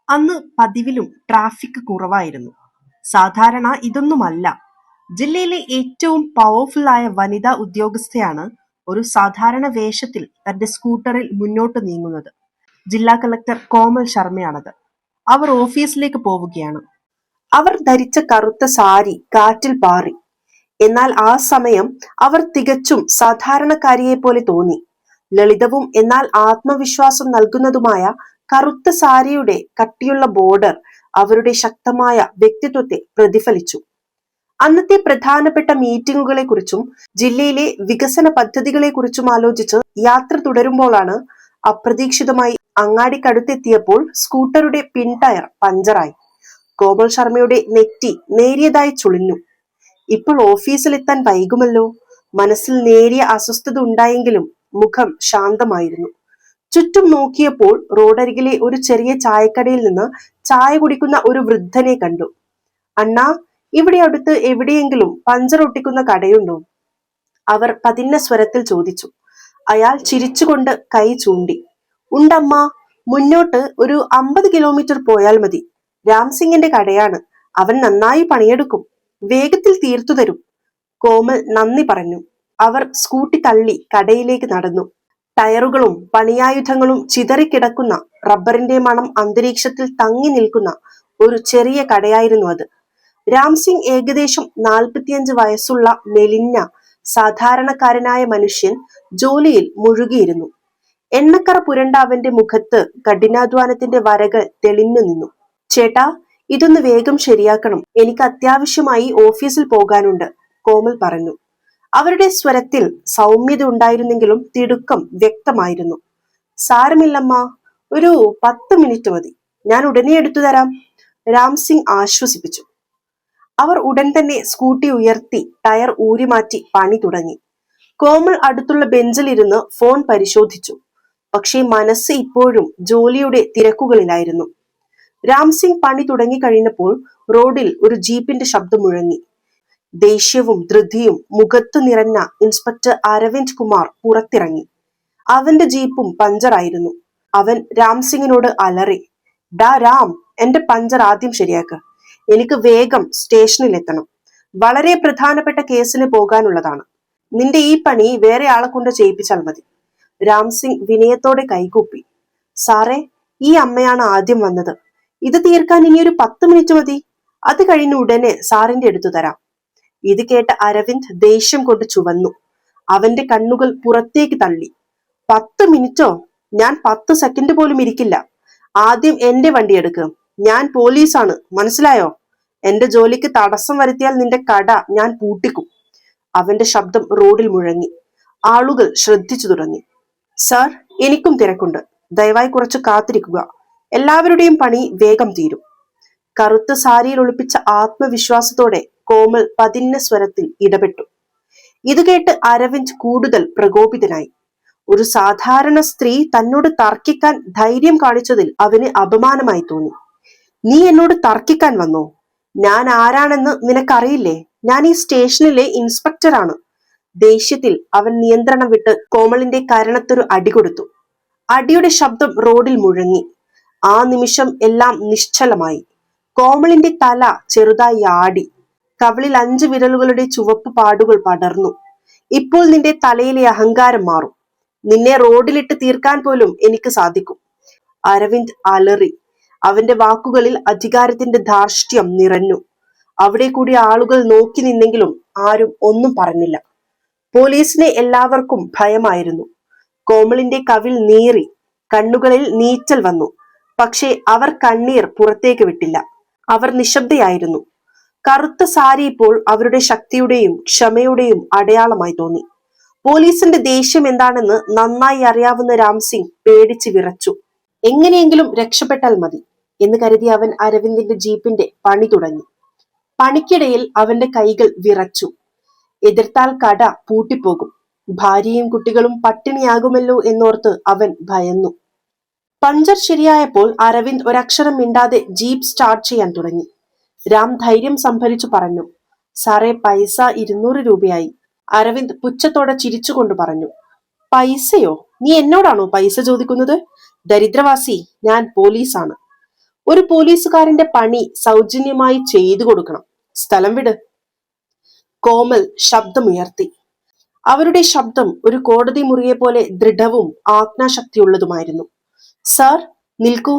അന്ന് പതിവിലും ട്രാഫിക് കുറവായിരുന്നു. സാധാരണ ഇതൊന്നുമല്ല. ജില്ലയിലെ ഏറ്റവും പവർഫുള്ളായ വനിതാ ഉദ്യോഗസ്ഥയാണ് ഒരു സാധാരണ വേഷത്തിൽ തന്റെ സ്കൂട്ടറിൽ മുന്നോട്ട് നീങ്ങുന്നത്. ജില്ലാ കളക്ടർ കോമൾ ശർമ്മയാണത്. അവർ ഓഫീസിലേക്ക് പോവുകയാണ്. അവർ ധരിച്ച കറുത്ത സാരി കാറ്റിൽ പാറി. എന്നാൽ ആ സമയം അവർ തികച്ചും സാധാരണക്കാരിയെപ്പോലെ തോന്നി. ലളിതവും എന്നാൽ ആത്മവിശ്വാസം നൽകുന്നതുമായ കറുത്ത സാരിയുടെ കട്ടിയുള്ള ബോർഡർ അവരുടെ ശക്തമായ വ്യക്തിത്വത്തെ പ്രതിഫലിച്ചു. അന്നത്തെ പ്രധാനപ്പെട്ട മീറ്റിംഗുകളെക്കുറിച്ചും ജില്ലയിലെ വികസന പദ്ധതികളെക്കുറിച്ചും ആലോചിച്ച് യാത്ര തുടരുമ്പോഴാണ് അപ്രതീക്ഷിതമായി അങ്ങാടിക്കടുത്തെത്തിയപ്പോൾ സ്കൂട്ടറുടെ പിൻ ടയർ പഞ്ചറായി. കോമൾ ശർമ്മയുടെ നെറ്റി നേരിയതായി ചുളിഞ്ഞു. ഇപ്പോൾ ഓഫീസിലെത്താൻ വൈകുമല്ലോ. മനസ്സിൽ നേരിയ അസ്വസ്ഥത ഉണ്ടായെങ്കിലും മുഖം ശാന്തമായിരുന്നു. ചുറ്റും നോക്കിയപ്പോൾ റോഡരികിലെ ഒരു ചെറിയ ചായക്കടയിൽ നിന്ന് ചായ കുടിക്കുന്ന ഒരു വൃദ്ധനെ കണ്ടു. അണ്ണാ, ഇവിടെ അടുത്ത് എവിടെയെങ്കിലും പഞ്ചർ ഒട്ടിക്കുന്ന കടയുണ്ടോ? അവർ പതിന്ന സ്വരത്തിൽ ചോദിച്ചു. അയാൾ ചിരിച്ചുകൊണ്ട് കൈ ചൂണ്ടി. ഉണ്ടമ്മ, മുന്നോട്ട് ഒരു 50 കിലോമീറ്റർ പോയാൽ മതി. രാംസിംഗിന്റെ കടയാണ്. അവൻ നന്നായി പണിയെടുക്കും. വേഗത്തിൽ തീർത്തു തരും. കോമൽ നന്ദി പറഞ്ഞു. അവർ സ്കൂട്ടി തള്ളി കടയിലേക്ക് നടന്നു. ടയറുകളും പണിയായുധങ്ങളും ചിതറിക്കിടക്കുന്ന റബ്ബറിന്റെ മണം അന്തരീക്ഷത്തിൽ തങ്ങി നിൽക്കുന്ന ഒരു ചെറിയ കടയായിരുന്നു അത്. രാംസിംഗ് ഏകദേശം 45 വയസ്സുള്ള മെലിഞ്ഞ സാധാരണക്കാരനായ മനുഷ്യൻ ജോലിയിൽ മുഴുകിയിരുന്നു. എണ്ണക്കറ പുരണ്ട അവന്റെ മുഖത്ത് കഠിനാധ്വാനത്തിന്റെ വരകൾ തെളിഞ്ഞു നിന്നു. ചേട്ടാ, ഇതൊന്ന് വേഗം ശരിയാക്കണം. എനിക്ക് അത്യാവശ്യമായി ഓഫീസിൽ പോകാനുണ്ട്, കോമൽ പറഞ്ഞു. അവരുടെ സ്വരത്തിൽ സൗമ്യത ഉണ്ടായിരുന്നെങ്കിലും തിടുക്കം വ്യക്തമായിരുന്നു. സാരമില്ലമ്മ, ഒരു 10 മിനിറ്റ് മതി. ഞാൻ ഉടനെ എടുത്തു തരാം, രാംസിംഗ് ആശ്വസിപ്പിച്ചു. അവർ ഉടൻ തന്നെ സ്കൂട്ടി ഉയർത്തി ടയർ ഊരിമാറ്റി പണി തുടങ്ങി. കോമൾ അടുത്തുള്ള ബെഞ്ചിലിരുന്ന് ഫോൺ പരിശോധിച്ചു. പക്ഷേ മനസ്സ് ഇപ്പോഴും ജോലിയുടെ തിരക്കുകളിലായിരുന്നു. രാംസിംഗ് പണി തുടങ്ങി കഴിഞ്ഞപ്പോൾ റോഡിൽ ഒരു ജീപ്പിന്റെ ശബ്ദം മുഴങ്ങി. ദേഷ്യവും ധൃതിയും മുഖത്ത് നിറഞ്ഞ ഇൻസ്പെക്ടർ അരവിന്ദ് കുമാർ പുറത്തിറങ്ങി. അവന്റെ ജീപ്പും പഞ്ചറായിരുന്നു. അവൻ രാംസിംഗിനോട് അലറി. ഡാ രാം, എന്റെ പഞ്ചർ ആദ്യം ശരിയാക്ക്. എനിക്ക് വേഗം സ്റ്റേഷനിൽ എത്തണം. വളരെ പ്രധാനപ്പെട്ട കേസിന് പോകാനുള്ളതാണ്. നിന്റെ ഈ പണി വേറെ ആളെ കൊണ്ട് ചെയ്യിപ്പിച്ചാൽ മതി. രാംസിംഗ് വിനയത്തോടെ കൈകൂപ്പി. സാറേ, ഈ അമ്മയാണ് ആദ്യം വന്നത്. ഇത് തീർക്കാൻ ഇനി ഒരു 10 മിനിറ്റ് മതി. അത് കഴിഞ്ഞ് ഉടനെ സാറിന്റെ എടുത്തു തരാം. ഇത് കേട്ട അരവിന്ദ് ദേഷ്യം കൊണ്ട് ചുവന്നു. അവന്റെ കണ്ണുകൾ പുറത്തേക്ക് തള്ളി. 10 മിനിറ്റോ? ഞാൻ 10 സെക്കൻഡ് പോലും ഇരിക്കില്ല. ആദ്യം എന്റെ വണ്ടി എടുക്കുക. ഞാൻ പോലീസാണ്, മനസ്സിലായോ? എന്റെ ജോലിക്ക് തടസ്സം വരുത്തിയാൽ നിന്റെ കട ഞാൻ പൂട്ടിക്കും. അവന്റെ ശബ്ദം റോഡിൽ മുഴങ്ങി. ആളുകൾ ശ്രദ്ധിച്ചു തുടങ്ങി. സാർ, എനിക്കും തിരക്കുണ്ട്. ദയവായി കുറച്ച് കാത്തിരിക്കുക. എല്ലാവരുടെയും പണി വേഗം തീരും. കറുത്ത സാരിയിൽ ഒളിപ്പിച്ച ആത്മവിശ്വാസത്തോടെ കോമൾ പതിന്ന സ്വരത്തിൽ ഇടപെട്ടു. ഇത് കേട്ട് അരവിന്ദ് കൂടുതൽ പ്രകോപിതനായി. ഒരു സാധാരണ സ്ത്രീ തന്നോട് തർക്കിക്കാൻ ധൈര്യം കാണിച്ചതിൽ അവന് അപമാനമായി തോന്നി. നീ എന്നോട് തർക്കിക്കാൻ വന്നോ? ഞാൻ ആരാണെന്ന് നിനക്കറിയില്ലേ? ഞാൻ ഈ സ്റ്റേഷനിലെ ഇൻസ്പെക്ടറാണ്. ദേഷ്യത്തിൽ അവൻ നിയന്ത്രണം വിട്ട് കോമളിന്റെ കരണത്തൊരു അടി കൊടുത്തു. അടിയുടെ ശബ്ദം റോഡിൽ മുഴങ്ങി. ആ നിമിഷം എല്ലാം നിശ്ചലമായി. കോമളിന്റെ തല ചെറുതായി ആടി. കവിളിൽ 5 വിരലുകളുടെ ചുവപ്പ് പാടുകൾ പടർന്നു. ഇപ്പോൾ നിന്റെ തലയിലെ അഹങ്കാരം മാറും. നിന്നെ റോഡിലിട്ട് തീർക്കാൻ പോലും എനിക്ക് സാധിക്കും. അരവിന്ദ് അലറി. അവന്റെ വാക്കുകളിൽ അധികാരത്തിന്റെ ധാർഷ്ട്യം നിറഞ്ഞു. അവിടെ കൂടി ആളുകൾ നോക്കി നിന്നെങ്കിലും ആരും ഒന്നും പറഞ്ഞില്ല. പോലീസിനെ എല്ലാവർക്കും ഭയമായിരുന്നു. കോമളിന്റെ കവിൾ നീറി. കണ്ണുകളിൽ നീറ്റൽ വന്നു. പക്ഷേ അവർ കണ്ണീർ പുറത്തേക്ക് വിട്ടില്ല. അവർ നിശബ്ദയായിരുന്നു. കറുത്ത സാരി ഇപ്പോൾ അവരുടെ ശക്തിയുടെയും ക്ഷമയുടെയും അടയാളമായി തോന്നി. പോലീസിന്റെ ദേഷ്യം എന്താണെന്ന് നന്നായി അറിയാവുന്ന രാംസിംഗ് പേടിച്ച് വിറച്ചു. എങ്ങനെയെങ്കിലും രക്ഷപ്പെട്ടാൽ മതി എന്ന് കരുതി അവൻ അരവിന്ദിന്റെ ജീപ്പിന്റെ പണി തുടങ്ങി. പണിക്കിടയിൽ അവന്റെ കൈകൾ വിറച്ചു. എതിർത്താൽ കട പൂട്ടിപ്പോകും. ഭാര്യയും കുട്ടികളും പട്ടിണിയാകുമല്ലോ എന്നോർത്ത് അവൻ ഭയന്നു. പഞ്ചർ ശരിയായപ്പോൾ അരവിന്ദ് ഒരക്ഷരം മിണ്ടാതെ ജീപ്പ് സ്റ്റാർട്ട് ചെയ്യാൻ തുടങ്ങി. രാം ധൈര്യം സംഭരിച്ചു പറഞ്ഞു. സാറേ, പൈസ 200 രൂപയായി. അരവിന്ദ് പുച്ഛത്തോടെ ചിരിച്ചുകൊണ്ട് പറഞ്ഞു. പൈസയോ? നീ എന്നോടാണോ പൈസ ചോദിക്കുന്നത്? ദരിദ്രവാസി, ഞാൻ പോലീസാണ്. ഒരു പോലീസുകാരന്റെ പണി സൗജന്യമായി ചെയ്തു കൊടുക്കണം. സ്ഥലം വിട്. കോമൽ ശബ്ദമുയർത്തി. അവരുടെ ശബ്ദം ഒരു കോടതി മുറിയെ പോലെ ദൃഢവും ആജ്ഞാശക്തിയുള്ളതുമായിരുന്നു. സാർ, നിൽക്കൂ.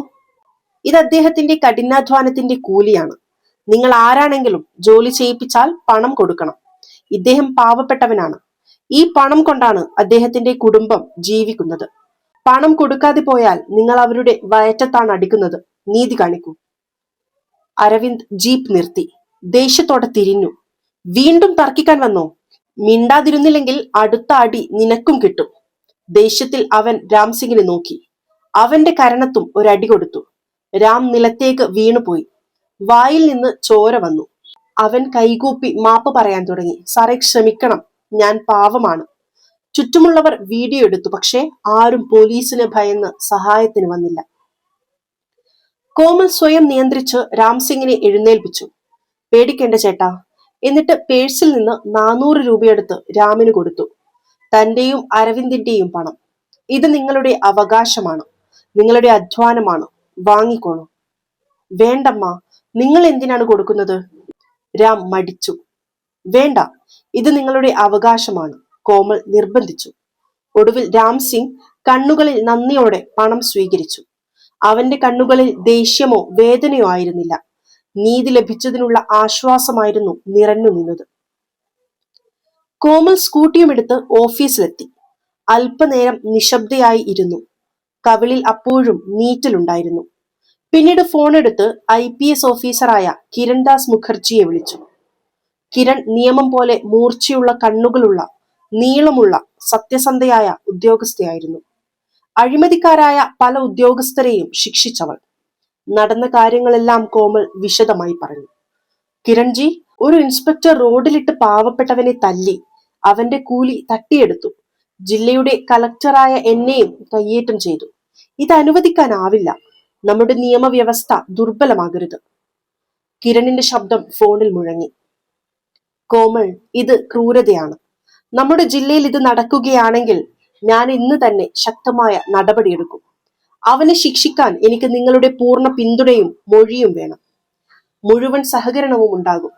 ഇത് അദ്ദേഹത്തിന്റെ കഠിനാധ്വാനത്തിന്റെ കൂലിയാണ്. നിങ്ങൾ ആരാണെങ്കിലും ജോലി ചെയ്യിപ്പിച്ചാൽ പണം കൊടുക്കണം. ഇദ്ദേഹം പാവപ്പെട്ടവനാണ്. ഈ പണം കൊണ്ടാണ് അദ്ദേഹത്തിന്റെ കുടുംബം ജീവിക്കുന്നത്. പണം കൊടുക്കാതെ പോയാൽ നിങ്ങൾ അവരുടെ വയറ്റത്താണ് അടിക്കുന്നത്. നീതി കാണിക്കൂ. അരവിന്ദ് ജീപ്പ് നിർത്തി. ദേഷ്യത്തോടെ തിരിഞ്ഞു. വീണ്ടും തർക്കിക്കാൻ വന്നോ? മിണ്ടാതിരുന്നില്ലെങ്കിൽ അടുത്ത അടി നിനക്കും കിട്ടും. ദേഷ്യത്തിൽ അവൻ രാംസിംഗിനെ നോക്കി. അവന്റെ കരണത്തും ഒരടി കൊടുത്തു. രാം നിലത്തേക്ക് വീണുപോയി. വായിൽ നിന്ന് ചോര വന്നു. അവൻ കൈകൂപ്പി മാപ്പ് പറയാൻ തുടങ്ങി. സാറേ, ക്ഷമിക്കണം, ഞാൻ പാവമാണ്. ചുറ്റുമുള്ളവർ വീഡിയോ എടുത്തു. പക്ഷേ ആരും പോലീസിനെ ഭയന്ന് സഹായത്തിന് വന്നില്ല. കോമൽ സ്വയം നിയന്ത്രിച്ച് രാംസിംഗിനെ എഴുന്നേൽപ്പിച്ചു. പേടിക്കേണ്ട ചേട്ടാ. എന്നിട്ട് പേഴ്സിൽ നിന്ന് 400 രൂപയെടുത്ത് രാമിന് കൊടുത്തു. തന്റെയും അരവിന്ദിന്റെയും പണം. ഇത് നിങ്ങളുടെ അവകാശമാണ്, നിങ്ങളുടെ അധ്വാനമാണ്. വാങ്ങിക്കോളൂ. വേണ്ടമ്മ, നിങ്ങൾ എന്തിനാണ് കൊടുക്കുന്നത്? രാം മടിച്ചു. വേണ്ട, ഇത് നിങ്ങളുടെ അവകാശമാണ്, കോമൽ നിർബന്ധിച്ചു. ഒടുവിൽ രാംസിംഗ് കണ്ണുകളിൽ നന്ദിയോടെ പണം സ്വീകരിച്ചു. അവന്റെ കണ്ണുകളിൽ ദേഷ്യമോ വേദനയോ ആയിരുന്നില്ല. നീതി ലഭിച്ചതിനുള്ള ആശ്വാസമായിരുന്നു നിറഞ്ഞു നിന്നത്. കോമൽ സ്കൂട്ടിയുമെടുത്ത് ഓഫീസിലെത്തി. അല്പനേരം നിശബ്ദയായി ഇരുന്നു. കവിളിൽ അപ്പോഴും നീറ്റലുണ്ടായിരുന്നു. പിന്നീട് ഫോണെടുത്ത് IPS ഓഫീസറായ കിരൺദാസ് മുഖർജിയെ വിളിച്ചു. കിരൺ നിയമം പോലെ മൂർച്ചയുള്ള കണ്ണുകളുള്ള നീളമുള്ള സത്യസന്ധയായ ഉദ്യോഗസ്ഥയായിരുന്നു. അഴിമതിക്കാരായ പല ഉദ്യോഗസ്ഥരെയും ശിക്ഷിച്ചവൾ. നടന്ന കാര്യങ്ങളെല്ലാം കോമൽ വിശദമായി പറഞ്ഞു. കിരൺജി, ഒരു ഇൻസ്പെക്ടർ റോഡിലിട്ട് പാവപ്പെട്ടവനെ തല്ലി. അവന്റെ കൂലി തട്ടിയെടുത്തു. ജില്ലയുടെ കളക്ടറായ എന്നെയും കയ്യേറ്റം ചെയ്തു. ഇത് അനുവദിക്കാനാവില്ല. നമ്മുടെ നിയമവ്യവസ്ഥ ദുർബലമാകരുത്. കിരണിന്റെ ശബ്ദം ഫോണിൽ മുഴങ്ങി. കോമൾ, ഇത് ക്രൂരതയാണ്. നമ്മുടെ ജില്ലയിൽ ഇത് നടക്കുകയാണെങ്കിൽ ഞാൻ ഇന്ന് തന്നെ ശക്തമായ നടപടിയെടുക്കും. അവനെ ശിക്ഷിക്കാൻ എനിക്ക് നിങ്ങളുടെ പൂർണ്ണ പിന്തുണയും മൊഴിയും വേണം. മുഴുവൻ സഹകരണവും ഉണ്ടാകും.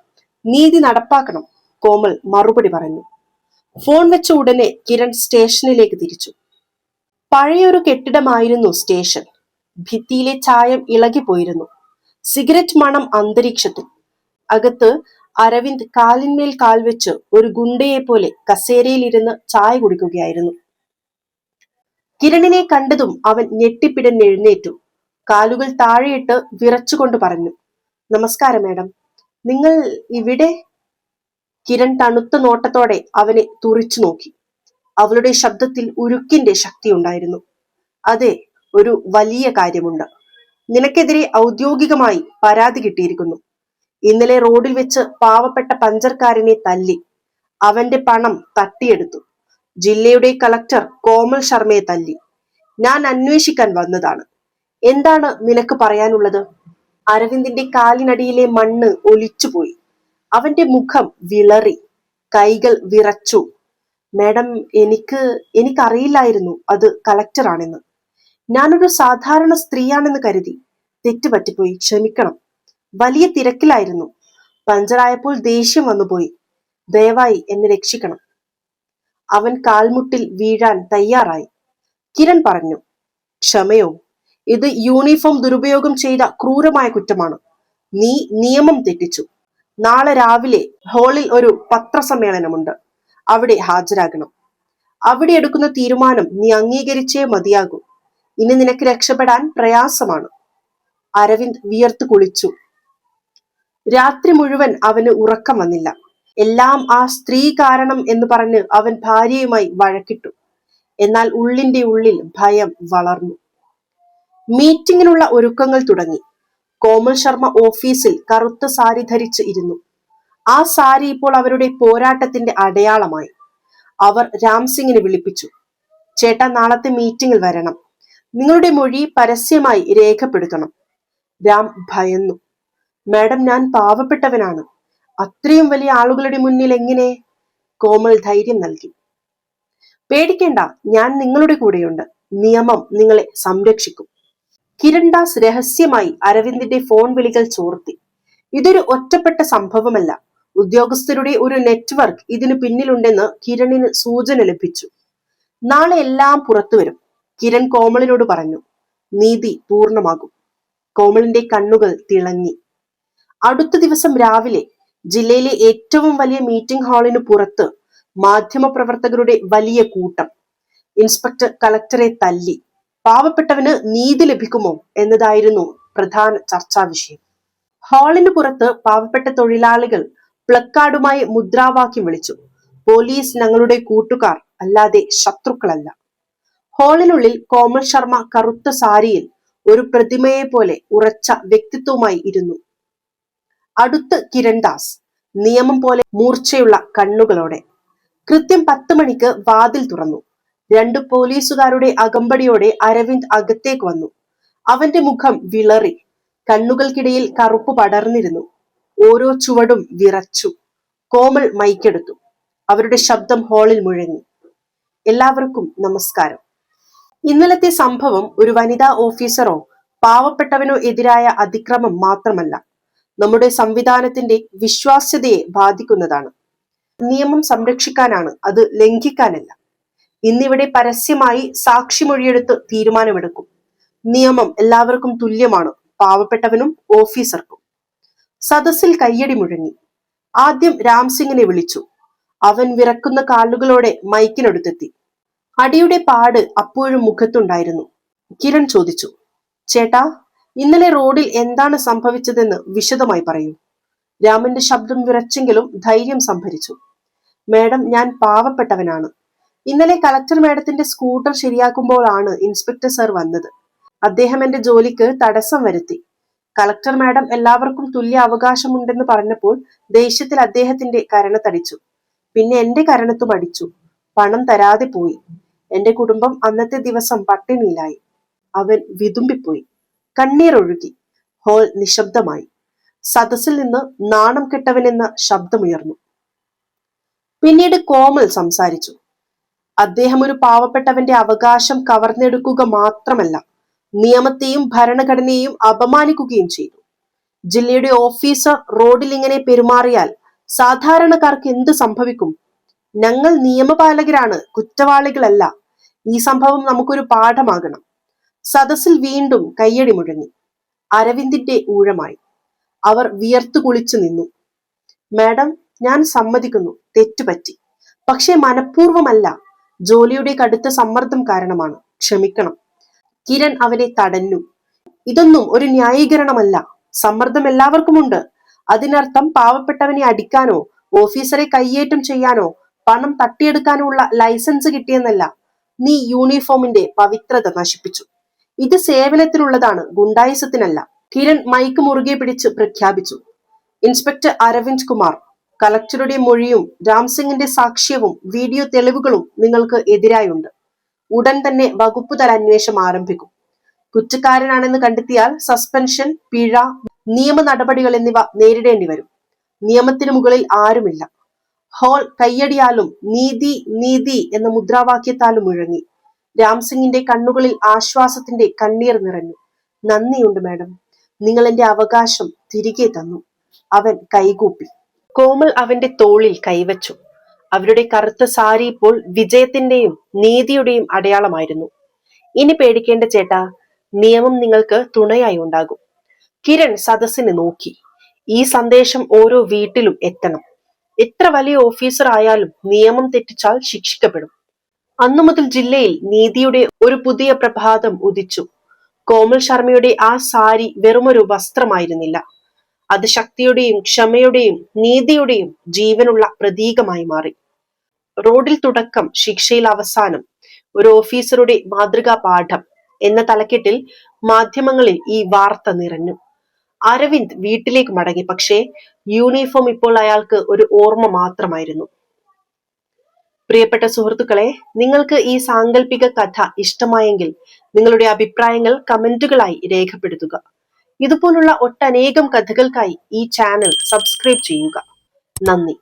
നീതി നടപ്പാക്കണം, കോമൽ മറുപടി പറഞ്ഞു. ഫോൺ വെച്ച ഉടനെ കിരൺ സ്റ്റേഷനിലേക്ക് തിരിച്ചു. പഴയൊരു കെട്ടിടമായിരുന്നു സ്റ്റേഷൻ. ഭിത്തിയിലെ ചായം ഇളകിപ്പോയിരുന്നു. സിഗരറ്റ് മണം അന്തരീക്ഷത്തിൽ. അകത്ത് അരവിന്ദ് കാലിന്മേൽ കാൽ വെച്ച് ഒരു ഗുണ്ടയെ പോലെ കസേരയിലിരുന്ന് ചായ കുടിക്കുകയായിരുന്നു. കിരണിനെ കണ്ടതും അവൻ ഞെട്ടിപ്പിടഞ്ഞെഴുന്നേറ്റു. കാലുകൾ താഴെയിട്ട് വിറച്ചുകൊണ്ട് പറഞ്ഞു, നമസ്കാരം മാഡം. നിങ്ങൾ ഇവിടെ? കിരൺ തണുത്ത നോട്ടത്തോടെ അവനെ തുറിച്ചു നോക്കി. അവളുടെ ശബ്ദത്തിൽ ഉരുക്കിന്റെ ശക്തി ഉണ്ടായിരുന്നു. അതെ, ഒരു വലിയ കാര്യമുണ്ട്. നിനക്കെതിരെ ഔദ്യോഗികമായി പരാതി കിട്ടിയിരിക്കുന്നു. ഇന്നലെ റോഡിൽ വെച്ച് പാവപ്പെട്ട പഞ്ചർക്കാരനെ തല്ലി. അവന്റെ പണം തട്ടിയെടുത്തു. ജില്ലയുടെ കളക്ടർ കോമൽ ശർമ്മയെ തല്ലി. ഞാൻ അന്വേഷിക്കാൻ വന്നതാണ്. എന്താണ് നിനക്ക് പറയാനുള്ളത്? അരവിന്ദിന്റെ കാലിനടിയിലെ മണ്ണ് ഒലിച്ചുപോയി. അവന്റെ മുഖം വിളറി. കൈകൾ വിറച്ചു. മാഡം, എനിക്കറിയില്ലായിരുന്നു അത് കളക്ടറാണെന്ന്. ഞാനൊരു സാധാരണ സ്ത്രീയാണെന്ന് കരുതി. തെറ്റുപറ്റിപ്പോയി, ക്ഷമിക്കണം. വലിയ തിരക്കിലായിരുന്നു. പഞ്ചറായപ്പോൾ ദേഷ്യം വന്നുപോയി. ദയവായി എന്നെ രക്ഷിക്കണം. അവൻ കാൽമുട്ടിൽ വീഴാൻ തയ്യാറായി. കിരൺ പറഞ്ഞു, ക്ഷമയോ? ഇത് യൂണിഫോം ദുരുപയോഗം ചെയ്ത ക്രൂരമായ കുറ്റമാണ്. നീ നിയമം തെറ്റിച്ചു. നാളെ രാവിലെ ഹാളിൽ ഒരു പത്രസമ്മേളനമുണ്ട്. അവിടെ ഹാജരാകണം. അവിടെ എടുക്കുന്ന തീരുമാനം നീ അംഗീകരിച്ചേ മതിയാകൂ. ഇനി നിനക്ക് രക്ഷപ്പെടാൻ പ്രയാസമാണ്. അരവിന്ദ് വിയർത്തു കുളിച്ചു. രാത്രി മുഴുവൻ അവന് ഉറക്കം വന്നില്ല. എല്ലാം ആ സ്ത്രീ കാരണം എന്ന് പറഞ്ഞ് അവൻ ഭാര്യയുമായി വഴക്കിട്ടു. എന്നാൽ ഉള്ളിന്റെ ഉള്ളിൽ ഭയം വളർന്നു. മീറ്റിംഗിനുള്ള ഒരുക്കങ്ങൾ തുടങ്ങി. കോമൽ ശർമ്മ ഓഫീസിൽ കറുത്ത സാരി ധരിച്ച് ഇരുന്നു. ആ സാരി ഇപ്പോൾ അവരുടെ പോരാട്ടത്തിന്റെ അടയാളമായി. അവർ രാംസിംഗിനെ വിളിപ്പിച്ചു. ചേട്ടാ, നാളത്തെ മീറ്റിംഗിൽ വരണം. നിങ്ങളുടെ മൊഴി പരസ്യമായി രേഖപ്പെടുത്തണം. രാം ഭയന്നു. മാഡം, ഞാൻ പാവപ്പെട്ടവനാണ്. അത്രയും വലിയ ആളുകളുടെ മുന്നിൽ എങ്ങനെ? കോമൽ ധൈര്യം നൽകി. പേടിക്കേണ്ട, ഞാൻ നിങ്ങളുടെ കൂടെയുണ്ട്. നിയമം നിങ്ങളെ സംരക്ഷിക്കും. കിരൺദാസ് രഹസ്യമായി അരവിന്ദിന്റെ ഫോൺ വിളികൾ ചോർത്തി. ഇതൊരു ഒറ്റപ്പെട്ട സംഭവമല്ല. ഉദ്യോഗസ്ഥരുടെ ഒരു നെറ്റ്വർക്ക് ഇതിനു പിന്നിലുണ്ടെന്ന് കിരണിന് സൂചന ലഭിച്ചു. നാളെ എല്ലാം പുറത്തുവരും, കിരൺ കോമളിനോട് പറഞ്ഞു. നീതി പൂർണ്ണമാകും. കോമളിന്റെ കണ്ണുകൾ തിളങ്ങി. അടുത്ത ദിവസം രാവിലെ ജില്ലയിലെ ഏറ്റവും വലിയ മീറ്റിംഗ് ഹാളിന് പുറത്ത് മാധ്യമപ്രവർത്തകരുടെ വലിയ കൂട്ടം. ഇൻസ്പെക്ടർ കളക്ടറെ തല്ലി. പാവപ്പെട്ടവന് നീതി ലഭിക്കുമോ എന്നതായിരുന്നു പ്രധാന ചർച്ചാ വിഷയം. ഹാളിന് പുറത്ത് പാവപ്പെട്ട തൊഴിലാളികൾ പ്ലക്കാർഡുമായി മുദ്രാവാക്യം വിളിച്ചു. പോലീസ് ഞങ്ങളുടെ കൂട്ടുകാർ, അല്ലാതെ ശത്രുക്കളല്ല. ഹാളിനുള്ളിൽ കോമൾ ശർമ്മ കറുത്ത സാരിയിൽ ഒരു പ്രതിമയെ പോലെ ഉറച്ച വ്യക്തിത്വമായി ഇരുന്നു. അടുത്ത് കിരൺദാസ്, നിയമം പോലെ മൂർച്ചയുള്ള കണ്ണുകളോടെ. കൃത്യം 10 മണിക്ക് വാതിൽ തുറന്നു. 2 പോലീസുകാരുടെ അകമ്പടിയോടെ അരവിന്ദ് അകത്തേക്ക് വന്നു. അവന്റെ മുഖം വിളറി. കണ്ണുകൾക്കിടയിൽ കറുപ്പ് പടർന്നിരുന്നു. ഓരോ ചുവടും വിറച്ചു. കോമൾ മൈക്കെടുത്തു. അവരുടെ ശബ്ദം ഹാളിൽ മുഴങ്ങി. എല്ലാവർക്കും നമസ്കാരം. ഇന്നലത്തെ സംഭവം ഒരു വനിതാ ഓഫീസറോ പാവപ്പെട്ടവനോ എതിരായ അതിക്രമം മാത്രമല്ല, നമ്മുടെ സംവിധാനത്തിന്റെ വിശ്വാസ്യതയെ ബാധിക്കുന്നതാണ്. നിയമം സംരക്ഷിക്കാനാണ്, അത് ലംഘിക്കാനല്ല. ഇന്നിവിടെ പരസ്യമായി സാക്ഷിമൊഴിയെടുത്ത് തീരുമാനമെടുക്കും. നിയമം എല്ലാവർക്കും തുല്യമാണ്, പാവപ്പെട്ടവനും ഓഫീസർക്കും. സദസ്സിൽ കയ്യടി മുഴങ്ങി. ആദ്യം രാംസിംഗിനെ വിളിച്ചു. അവൻ വിറക്കുന്ന കാലുകളോടെ മൈക്കിനടുത്തെത്തി. അടിയുടെ പാട് അപ്പോഴും മുഖത്തുണ്ടായിരുന്നു. കിരൺ ചോദിച്ചു, ചേട്ടാ, ഇന്നലെ റോഡിൽ എന്താണ് സംഭവിച്ചതെന്ന് വിശദമായി പറയൂ. രാമന്റെ ശബ്ദം വിറച്ചെങ്കിലും ധൈര്യം സംഭരിച്ചു. മേഡം, ഞാൻ പാവപ്പെട്ടവനാണ്. ഇന്നലെ കളക്ടർ മേഡത്തിന്റെ സ്കൂട്ടർ ശരിയാക്കുമ്പോഴാണ് ഇൻസ്പെക്ടർ സർ വന്നത്. അദ്ദേഹം എന്റെ ജോലിക്ക് തടസ്സം വരുത്തി. കളക്ടർ മാഡം എല്ലാവർക്കും തുല്യ അവകാശമുണ്ടെന്ന് പറഞ്ഞപ്പോൾ ദേഷ്യത്തിൽ അദ്ദേഹത്തിന്റെ കരണത്തടിച്ചു. പിന്നെ എന്റെ കരണത്തും അടിച്ചു. പണം തരാതെ പോയി. എന്റെ കുടുംബം അന്നത്തെ ദിവസം പട്ടിണിയിലായി. അവൻ വിതുമ്പിപ്പോയി. കണ്ണീരൊഴുകി. ഹോൾ നിശബ്ദമായി. സദസ്സിൽ നിന്ന് നാണം കെട്ടവനെന്ന ശബ്ദമുയർന്നു. പിന്നീട് കോമൾ സംസാരിച്ചു. അദ്ദേഹം ഒരു പാവപ്പെട്ടവന്റെ അവകാശം കവർന്നെടുക്കുക മാത്രമല്ല, നിയമത്തെയും ഭരണഘടനയെയും അപമാനിക്കുകയും ചെയ്തു. ജില്ലയുടെ ഓഫീസർ റോഡിൽ ഇങ്ങനെ പെരുമാറിയാൽ സാധാരണക്കാർക്ക് എന്ത് സംഭവിക്കും? ഞങ്ങൾ നിയമപാലകരാണ്, കുറ്റവാളികളല്ല. ഈ സംഭവം നമുക്കൊരു പാഠമാകണം. സദസ്സിൽ വീണ്ടും കയ്യടി മുഴങ്ങി. അരവിന്ദിന്റെ ഊഴമായി. അവർ വിയർത്തു കുളിച്ചു നിന്നു. മാഡം, ഞാൻ സമ്മതിക്കുന്നു, തെറ്റുപറ്റി. പക്ഷേ മനഃപൂർവ്വമല്ല. ജോലിയുടെ കടുത്ത സമ്മർദ്ദം കാരണമാണ്. ക്ഷമിക്കണം. കിരൺ അവനെ തടഞ്ഞു. ഇതൊന്നും ഒരു ന്യായീകരണമല്ല. സമ്മർദ്ദം എല്ലാവർക്കുമുണ്ട്. അതിനർത്ഥം പാവപ്പെട്ടവനെ അടിക്കാനോ ഓഫീസറെ കയ്യേറ്റം ചെയ്യാനോ പണം തട്ടിയെടുക്കാനോ ഉള്ള ലൈസൻസ് കിട്ടിയെന്നല്ല. നീ യൂണിഫോമിന്റെ പവിത്രത നശിപ്പിച്ചു. ഇത് സേവനത്തിനുള്ളതാണ്, ഗുണ്ടായിസത്തിനല്ല. കിരൺ മൈക്ക് മുറുകെ പിടിച്ച് പ്രഖ്യാപിച്ചു. ഇൻസ്പെക്ടർ അരവിന്ദ് കുമാർ, കളക്ടറുടെ മൊഴിയും രാംസിംഗിന്റെ സാക്ഷ്യവും വീഡിയോ തെളിവുകളും നിങ്ങൾക്ക് എതിരായുണ്ട്. ഉടൻ തന്നെ വകുപ്പുതല അന്വേഷണം ആരംഭിക്കും. കുറ്റക്കാരനാണെന്ന് കണ്ടെത്തിയാൽ സസ്പെൻഷൻ, പിഴ, നിയമ നടപടികൾ എന്നിവ നേരിടേണ്ടി വരും. നിയമത്തിന് മുകളിൽ ആരുമില്ല. ഹോൾ കയ്യടിയാലും നീതി നീതി എന്ന മുദ്രാവാക്യത്താലും മുഴങ്ങി. രാംസിംഗിന്റെ കണ്ണുകളിൽ ആശ്വാസത്തിന്റെ കണ്ണീർ നിറഞ്ഞു. നന്ദിയുണ്ട് മാഡം, നിങ്ങൾ എന്റെ അവകാശം തിരികെ തന്നു. അവൻ കൈകൂപ്പി. കോമൾ അവന്റെ തോളിൽ കൈവച്ചു. അവരുടെ കറുത്ത സാരി ഇപ്പോൾ വിജയത്തിന്റെയും നീതിയുടെയും അടയാളമായിരുന്നു. ഇനി പേടിക്കേണ്ട ചേട്ടാ, നിയമം നിങ്ങൾക്ക് തുണയായി ഉണ്ടാകും. കിരൺ സദസ്സിനെ നോക്കി. ഈ സന്ദേശം ഓരോ വീട്ടിലും എത്തണം. എത്ര വലിയ ഓഫീസർ ആയാലും നിയമം തെറ്റിച്ചാൽ ശിക്ഷിക്കപ്പെടും. അന്നു മുതൽ ജില്ലയിൽ നീതിയുടെ ഒരു പുതിയ പ്രഭാതം ഉദിച്ചു. കോമൾ ശർമ്മയുടെ ആ സാരി വെറുമൊരു വസ്ത്രമായിരുന്നില്ല. അത് ശക്തിയുടെയും ക്ഷമയുടെയും നീതിയുടെയും ജീവനുള്ള പ്രതീകമായി മാറി. റോഡിൽ തുടക്കം, ശിക്ഷയിൽ അവസാനം, ഒരു ഓഫീസറുടെ മാതൃകാ പാഠം എന്ന തലക്കെട്ടിൽ മാധ്യമങ്ങളിൽ ഈ വാർത്ത നിറഞ്ഞു. അരവിന്ദ് വീട്ടിലേക്ക് മടങ്ങി. പക്ഷേ യൂണിഫോം ഇപ്പോൾ അയാൾക്ക് ഒരു ഓർമ്മ മാത്രമായിരുന്നു. പ്രിയപ്പെട്ട സുഹൃത്തുക്കളെ, നിങ്ങൾക്ക് ഈ സാങ്കല്പിക കഥ ഇഷ്ടമായെങ്കിൽ നിങ്ങളുടെ അഭിപ്രായങ്ങൾ കമന്റുകളായി രേഖപ്പെടുത്തുക. ഇതുപോലുള്ള ഒട്ടനേകം കഥകൾക്കായി ഈ ചാനൽ സബ്സ്ക്രൈബ് ചെയ്യുക. നന്ദി.